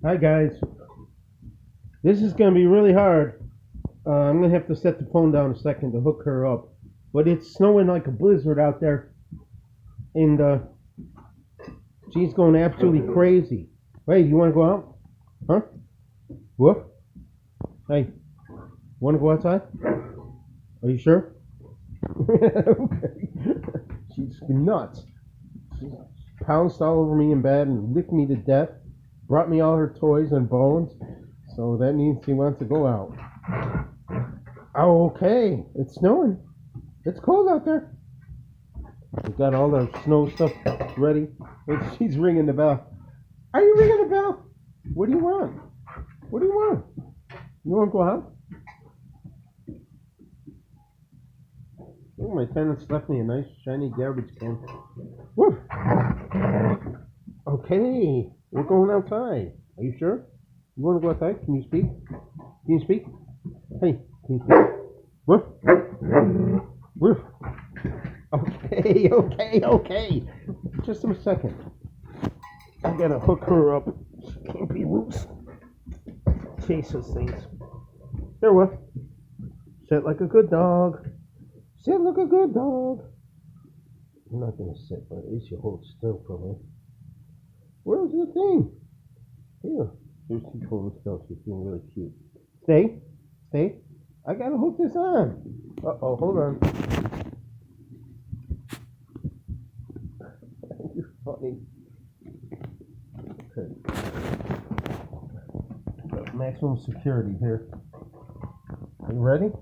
Hi guys, this is going to be really hard. I'm going to have to set the phone down a second to hook her up. But it's snowing like a blizzard out there, and she's going absolutely crazy. Hey, you want to go out? Huh? Woof? Hey, want to go outside? Are you sure? Okay. She's nuts. She pounced all over me in bed and licked me to death. Brought me all her toys and bones. So that means she wants to go out. Oh, okay. It's snowing. It's cold out there. We've got all our snow stuff ready. She's ringing the bell. Are you ringing the bell? What do you want? What do you want? You want to go out? Oh, my tenants left me a nice shiny garbage can. Woo! Okay, we're going outside. Are you sure? You want to go outside? Can you speak? Can you speak? Hey, can you speak? Woof. Woof. Okay. Just a second. I gotta hook her up. She can't be loose. Chase those things. There, Woof. Sit like a good dog. Sit like a good dog. I'm not gonna sit, but at least you hold still for me. Where's the thing? Here. Here's she's holding still. She's being really cute. Stay. I gotta hook this on. Uh-oh, hold on. You're funny. Okay. Maximum security here. Are you ready?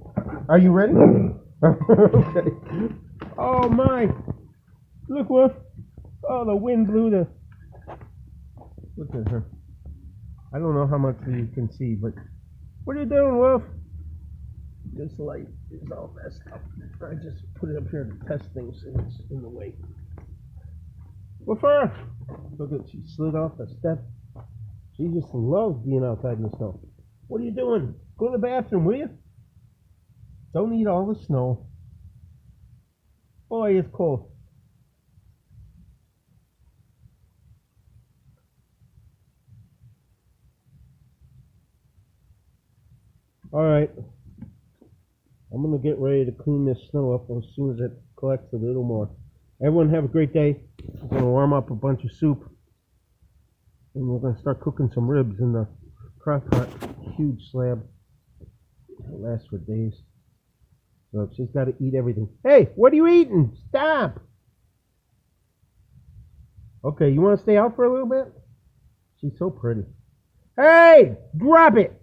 Are you ready? Okay. Oh my! Look, Woof. Oh, the wind blew the. Look at her. I don't know how much you can see, but what are you doing, Woof? This light is all messed up. I just put it up here to test things, and it's in the way. Woofer! Look at, she slid off the step. She just loves being outside in the snow. What are you doing? Go to the bathroom, will you? Don't eat all the snow. Boy, it's cold. Alright. I'm going to get ready to clean this snow up as soon as it collects a little more. Everyone have a great day. I'm going to warm up a bunch of soup. And we're going to start cooking some ribs in the crock pot. Huge slab. It'll last for days. So she's got to eat everything. Hey, what are you eating? Stop! Okay, you want to stay out for a little bit? She's so pretty. Hey! Drop it!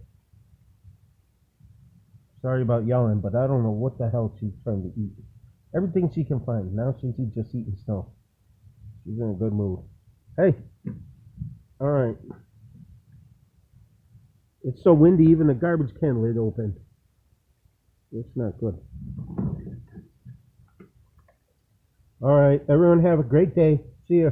Sorry about yelling, but I don't know what the hell she's trying to eat. Everything she can find. Now she's just eating snow. She's in a good mood. Hey! Alright. It's so windy, even the garbage can lid open. It's not good. Alright, everyone have a great day. See ya.